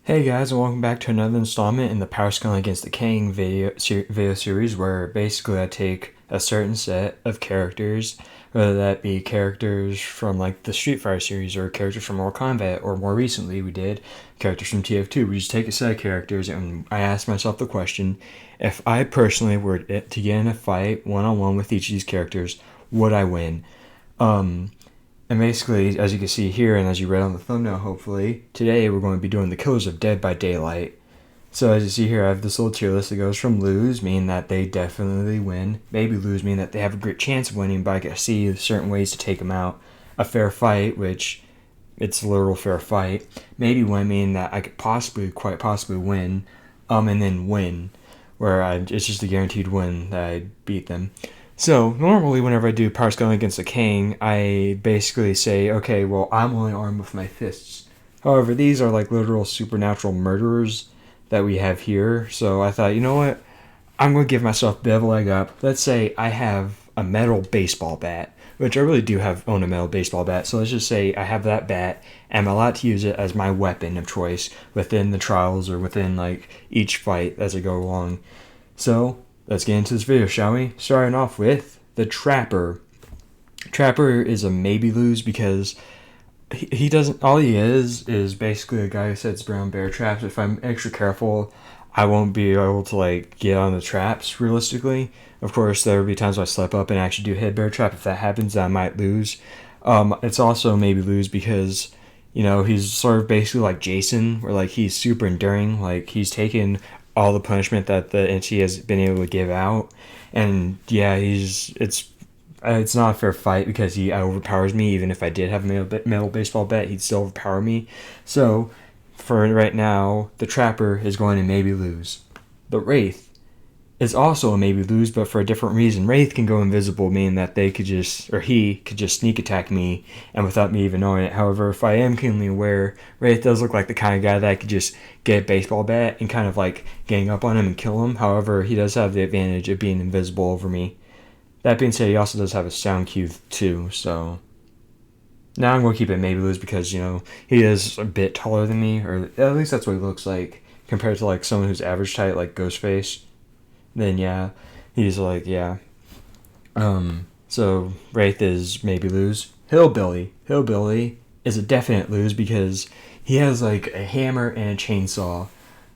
Hey guys, and welcome back to another installment in the Powerscaling against the Kang video series, where basically I take a certain set of characters, whether that be characters from like the Street Fighter series or characters from Mortal Kombat, or more recently we did characters from TF2. We just take a set of characters and I ask myself the question: if I personally were to get in a fight one on one with each of these characters, would I win? Um, and basically, as you can see here, and as you read on the thumbnail, hopefully, today we're going to be doing the Killers of Dead by Daylight. So as you see here, I have this little tier list that goes from lose, meaning that they definitely win, maybe lose, meaning that they have a great chance of winning, but I can see certain ways to take them out. A fair fight, which it's a literal fair fight. Maybe win, meaning that I could quite possibly win, and then win, where it's just a guaranteed win that I beat them. So normally, whenever I do Powerscaling against a Kang, I basically say, okay, well, I'm only armed with my fists. However, these are like literal supernatural murderers that we have here. So I thought, you know what? I'm going to give myself a bit of a leg up. Let's say I have a metal baseball bat, which I really do own a metal baseball bat. So let's just say I have that bat and I'm allowed to use it as my weapon of choice within the trials or within like each fight as I go along. So let's get into this video, shall we? Starting off with the Trapper. Trapper is a maybe lose because he doesn't. All he is basically a guy who sets brown bear traps. If I'm extra careful, I won't be able to like get on the traps realistically. Of course, there will be times where I slip up and actually do hit bear trap. If that happens, I might lose. It's also maybe lose because he's sort of basically like Jason, where like he's super enduring. Like he's taken all the punishment that the entity has been able to give out, and yeah, it's not a fair fight because he overpowers me. Even if I did have a metal baseball bat, he'd still overpower me. So, for right now, the Trapper is going to maybe lose. The Wraith is also a maybe lose, but for a different reason. Wraith can go invisible, meaning that he could just sneak attack me, and without me even knowing it. However, if I am keenly aware, Wraith does look like the kind of guy that I could just get a baseball bat and kind of like gang up on him and kill him. However, he does have the advantage of being invisible over me. That being said, he also does have a sound cue too, so now I'm going to keep it maybe lose because, he is a bit taller than me, or at least that's what he looks like, compared to like someone who's average height, like Ghostface. Then yeah, he's like, yeah. So Wraith is maybe lose. Hillbilly is a definite lose because he has like a hammer and a chainsaw.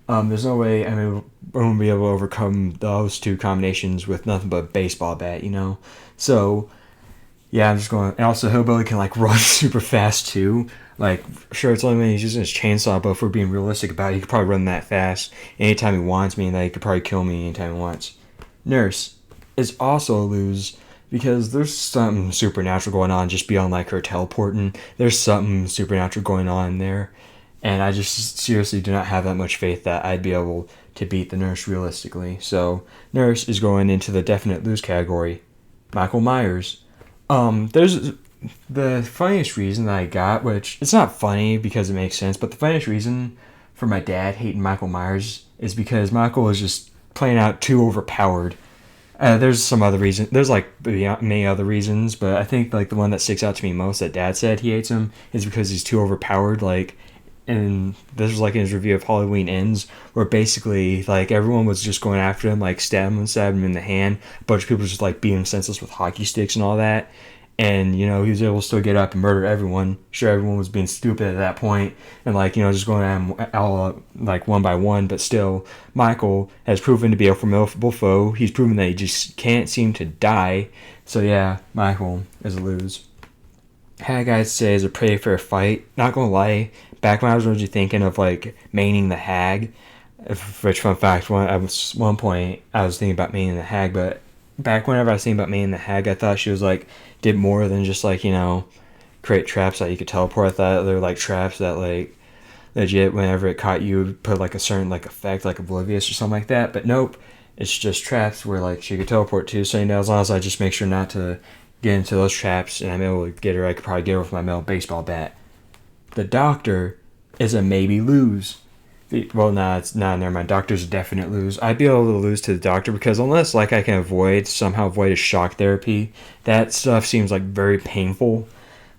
There's no way I won't be able to overcome those two combinations with nothing but a baseball bat, So, yeah, I'm just going. And also, Hillbilly can like run super fast too. Like, sure, it's only when he's using his chainsaw, but if we're being realistic about it, he could probably run that fast anytime he wants, meaning that he could probably kill me anytime he wants. Nurse is also a lose because there's something supernatural going on just beyond like her teleporting. There's something supernatural going on there. And I just seriously do not have that much faith that I'd be able to beat the Nurse realistically. So, Nurse is going into the definite lose category. Michael Myers. There's the funniest reason that I got, which it's not funny because it makes sense, but the funniest reason for my dad hating Michael Myers is because Michael is just playing out too overpowered. There's some other reason. There's like many other reasons, but I think like the one that sticks out to me most that Dad said he hates him is because he's too overpowered. Like, and this was like in his review of Halloween Ends, where basically like everyone was just going after him, like stab him in the hand. A bunch of people just like beat him senseless with hockey sticks and all that. And he was able to still get up and murder everyone. Sure, everyone was being stupid at that point, and like just going at him all like one by one. But still, Michael has proven to be a formidable foe. He's proven that he just can't seem to die. So yeah, Michael is a lose. Hag, I'd say, is a pretty fair fight. Not gonna lie, back when I was originally thinking of like maining the Hag, which fun fact, one point I was thinking about maining the Hag, but back whenever I was thinking about maining the Hag, I thought she was like did more than just like create traps that you could teleport. I thought they were like traps that like legit whenever it caught you would put like a certain like effect like oblivious or something like that. But nope, it's just traps where like she could teleport to. So as long as I just make sure not to get into those traps and I'm able to get her, I could probably get her with my metal baseball bat. The Doctor is a maybe lose. Well, never mind. Doctor's a definite lose. I'd be able to lose to the Doctor because unless like I can somehow avoid a shock therapy, that stuff seems like very painful.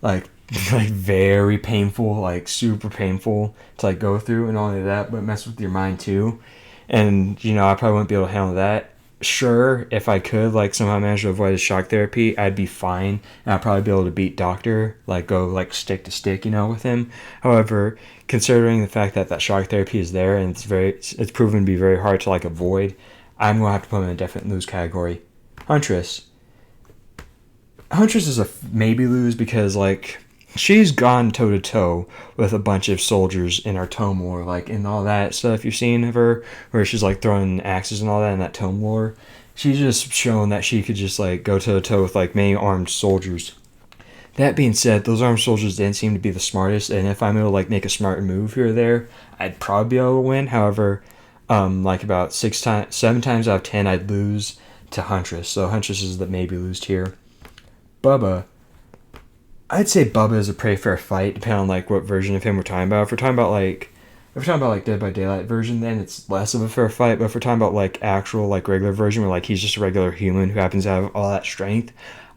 Like like very painful, like super painful to like go through, and not only that, but mess with your mind too. And I probably wouldn't be able to handle that. Sure, if I could like somehow manage to avoid the shock therapy, I'd be fine, and I'd probably be able to beat Doctor, like go like stick to stick, with him. However, considering the fact that that shock therapy is there and it's proven to be very hard to like avoid, I'm gonna have to put him in a definite lose category. Huntress. Huntress is a maybe lose because like she's gone toe to toe with a bunch of soldiers in our tome war, like in all that stuff you've seen of her, where she's like throwing axes and all that in that tome war. She's just shown that she could just like go toe to toe with like many armed soldiers. That being said, those armed soldiers didn't seem to be the smartest, and if I'm able to like make a smart move here or there, I'd probably be able to win. However, like about 7 times out of 10, I'd lose to Huntress. So Huntress is the maybe lose tier. Bubba, I'd say Bubba is a pretty fair fight, depending on like what version of him we're talking about. If we're talking about like Dead by Daylight version, then it's less of a fair fight. But if we're talking about like actual like regular version, where like he's just a regular human who happens to have all that strength,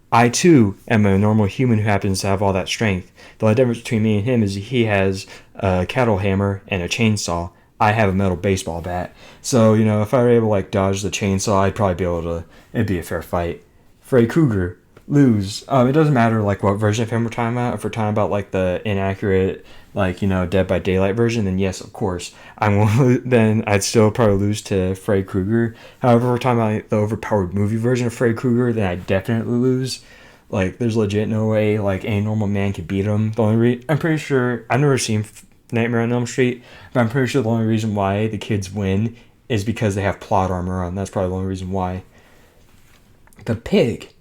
I too am a normal human who happens to have all that strength. The only difference between me and him is he has a cattle hammer and a chainsaw. I have a metal baseball bat. So if I were able to like dodge the chainsaw, I'd probably be able to. It'd be a fair fight. Freddy Krueger. Lose. It doesn't matter like what version of him we're talking about. If we're talking about like the inaccurate, like Dead by Daylight version, then yes, of course, then I'd still probably lose to Freddy Krueger. However, if we're talking about like, the overpowered movie version of Freddy Krueger, then I'd definitely lose. Like, there's legit no way like any normal man could beat him. I'm pretty sure I've never seen Nightmare on Elm Street, but I'm pretty sure the only reason why the kids win is because they have plot armor on. That's probably the only reason why. The pig.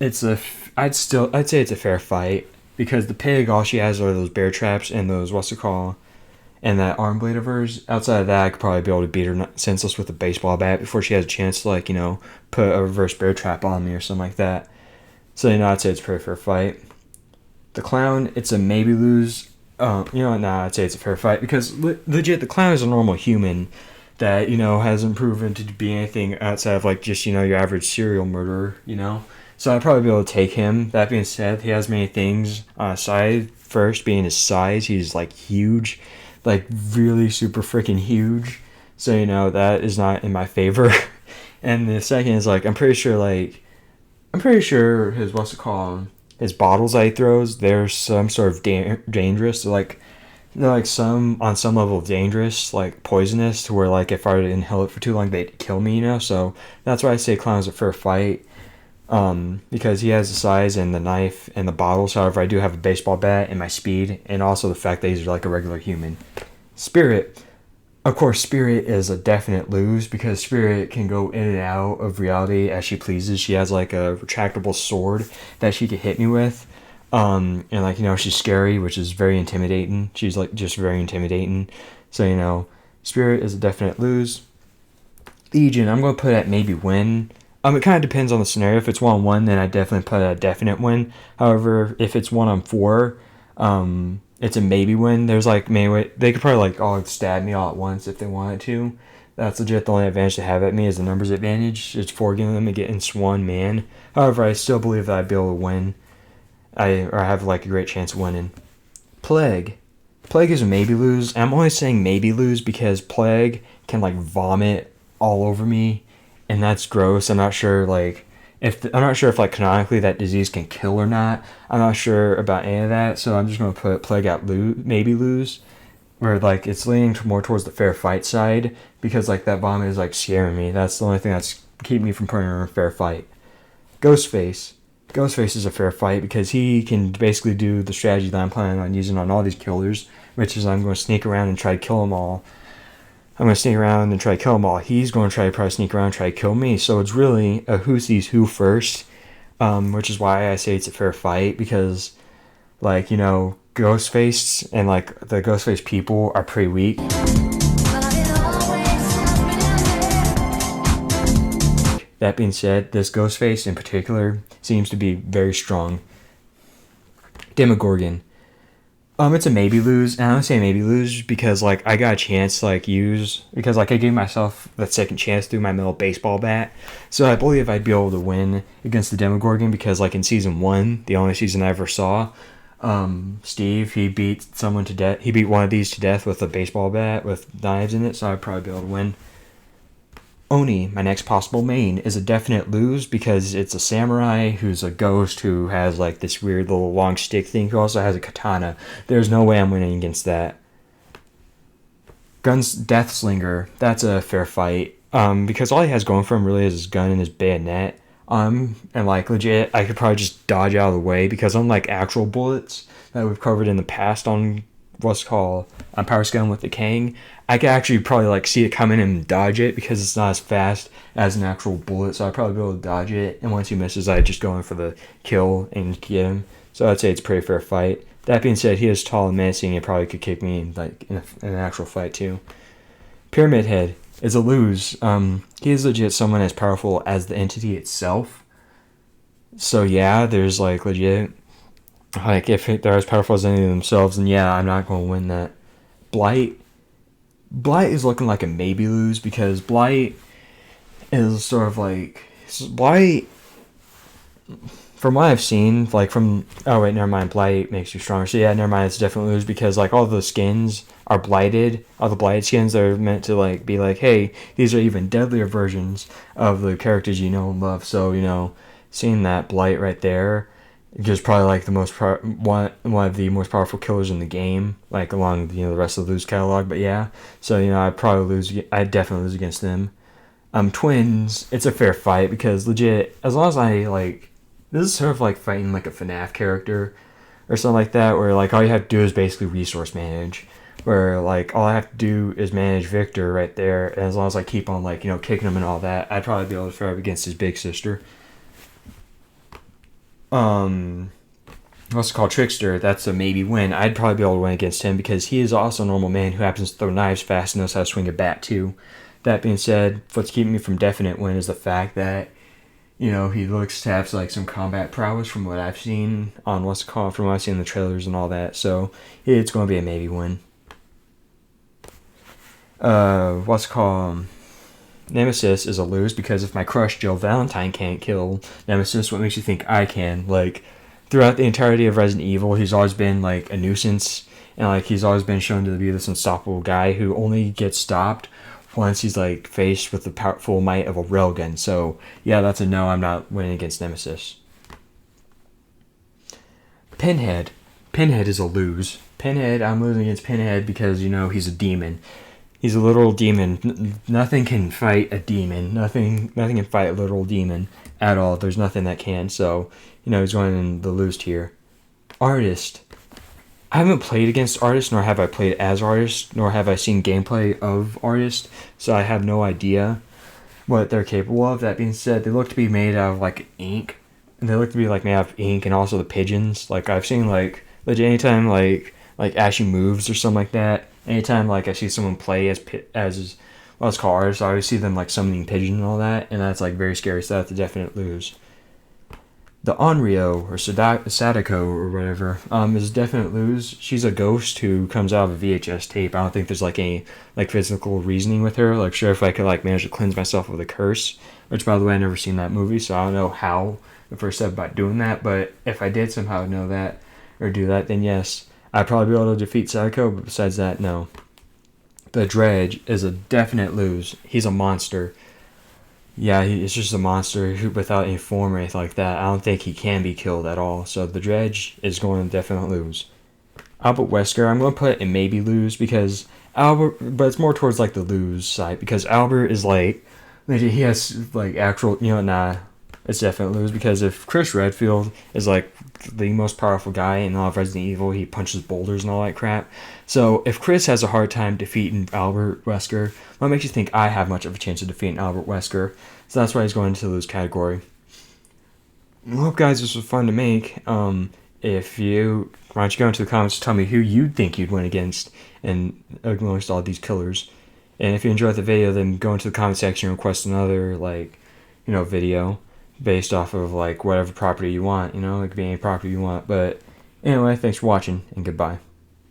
I'd say it's a fair fight because the pig, all she has are those bear traps and those and that arm blade of hers. Outside of that, I could probably be able to beat her senseless with a baseball bat before she has a chance to like put a reverse bear trap on me or something like that. So I'd say it's a pretty fair fight. The clown, it's a maybe lose. I'd say it's a fair fight because legit the clown is a normal human that hasn't proven to be anything outside of like just your average serial murderer. So I'd probably be able to take him. That being said, he has many things on his side. First being his size. He's like huge. Like really super freaking huge. So, that is not in my favor. And the second is like, I'm pretty sure his, his bottles that he throws, they're some sort of dangerous. They're like on some level dangerous, like poisonous, to where like if I were to inhale it for too long, they'd kill me, So that's why I say clown's a fair fight. Because he has the size and the knife and the bottles. However, I do have a baseball bat and my speed, and also the fact that he's like a regular human. Spirit. Of course, Spirit is a definite lose because Spirit can go in and out of reality as she pleases. She has like a retractable sword that she could hit me with. And like, she's scary, which is very intimidating. She's like just very intimidating. So, Spirit is a definite lose. Legion, I'm going to put at maybe win. It kind of depends on the scenario. If it's 1-on-1, then I definitely put a definite win. However, if it's 1-on-4, it's a maybe win. There's like maybe they could probably like all stab me all at once if they wanted to. That's legit the only advantage they have at me is the numbers advantage. It's forgiving them against one man. However, I still believe that I'd be able to win. I have like a great chance of winning. Plague. Plague is a maybe lose. I'm only saying maybe lose because Plague can like vomit all over me. And that's gross. I'm not sure if like canonically that disease can kill or not. I'm not sure about any of that, so I'm just gonna put plague at maybe lose, where like it's leaning more towards the fair fight side because like that vomit is like scaring me. That's the only thing that's keeping me from putting her in a fair fight. Ghostface. Ghostface is a fair fight because he can basically do the strategy that I'm planning on using on all these killers, which is I'm going to sneak around and try to kill them all. I'm going to sneak around and try to kill them all. He's going to probably sneak around and try to kill me. So it's really a who sees who first, which is why I say it's a fair fight because, like, Ghostface and, like, the Ghostface people are pretty weak. That being said, this Ghostface in particular seems to be very strong. Demogorgon. It's a maybe lose, and I don't say maybe lose because like I got a chance to because I gave myself that second chance through my metal baseball bat, so I believe I'd be able to win against the Demogorgon because like in season 1, the only season I ever saw, Steve, he beat someone to death. He beat one of these to death with a baseball bat with knives in it, so I'd probably be able to win. Oni, my next possible main, is a definite lose because it's a samurai who's a ghost who has like this weird little long stick thing who also has a katana. There's no way I'm winning against that. Gun's Deathslinger, that's a fair fight. Because all he has going for him really is his gun and his bayonet. And like legit, I could probably just dodge out of the way because unlike actual bullets that we've covered in the past on what's called on Powerscaling with the Kang, I could actually probably like see it coming and dodge it because it's not as fast as an actual bullet. So I'd probably be able to dodge it. And once he misses, I just go in for the kill and get him. So I'd say it's a pretty fair fight. That being said, he is tall and menacing and probably could kick me in an actual fight too. Pyramid Head is a lose. He is legit someone as powerful as the entity itself. So yeah, there's like legit, like if they're as powerful as any of themselves, then yeah, I'm not going to win that. Blight is looking like a maybe lose because Blight is sort of like Blight. From what I've seen, like from oh wait, never mind. Blight makes you stronger. So yeah, never mind. It's definitely lose because like all the skins are blighted. All the blighted skins are meant to like be like, hey, these are even deadlier versions of the characters you know and love. So seeing that Blight right there, just probably like the one of the most powerful killers in the game, like along the rest of the lose catalog. But yeah, so I'd probably lose. I'd definitely lose against them. Twins, it's a fair fight because legit, as long as I like. This is sort of like fighting like a FNAF character or something like that, where like all you have to do is basically resource manage. Where like all I have to do is manage Victor right there, and as long as I keep on like kicking him and all that, I'd probably be able to fare up against his big sister. What's it called, Trickster? That's a maybe win. I'd probably be able to win against him because he is also a normal man who happens to throw knives fast and knows how to swing a bat too. That being said, what's keeping me from definite win is the fact that he looks to have like some combat prowess from what I've seen on from what I've seen in the trailers and all that. So it's going to be a maybe win. Nemesis is a lose because if my crush Jill Valentine can't kill Nemesis, what makes you think I can? Like throughout the entirety of Resident Evil, he's always been like a nuisance and like he's always been shown to be this unstoppable guy who only gets stopped once he's like faced with the powerful might of a railgun. So yeah, that's a no. I'm not winning against Nemesis. Pinhead is a lose. I'm losing against Pinhead because he's a demon. He's a literal demon. Nothing can fight a demon. Nothing can fight a literal demon at all. There's nothing that can. So he's going in the lose tier. Artist. I haven't played against Artist, nor have I played as Artist, nor have I seen gameplay of Artist, so I have no idea what they're capable of. That being said, they look to be made out of like ink, and they look to be like made out of ink, and also the pigeons. Like I've seen like legit anytime like Ashy moves or something like that. Anytime like I see someone play as what's called Artist, I always see them like summoning pigeon and all that, and that's like very scary. So that's a definite lose. The Onryo, or Sadako, or whatever, is a definite lose. She's a ghost who comes out of a VHS tape. I don't think there's like any like physical reasoning with her. Like sure, if I could like manage to cleanse myself of a curse, which by the way I never seen that movie, so I don't know how the first step about doing that. But if I did somehow know that or do that, then yes, I'd probably be able to defeat Sadako. But besides that, no. The Dredge is a definite lose. He's a monster. Yeah, he's just a monster who, without any form or anything like that. I don't think he can be killed at all. So the Dredge is going to definitely lose. Albert Wesker, I'm going to put in maybe lose because Albert, but it's more towards like the lose side because Albert is like, he has like actual, it's definitely lose because if Chris Redfield is like the most powerful guy in all of Resident Evil, he punches boulders and all that crap. So if Chris has a hard time defeating Albert Wesker, what makes you think I have much of a chance of defeating Albert Wesker? So that's why he's going into the lose category. I hope guys this was fun to make. If you why don't you go into the comments and tell me who you'd think you'd win against and amongst all these killers. And if you enjoyed the video, then go into the comment section and request another video based off of like whatever property you want. It could be any property you want. But anyway, thanks for watching and goodbye.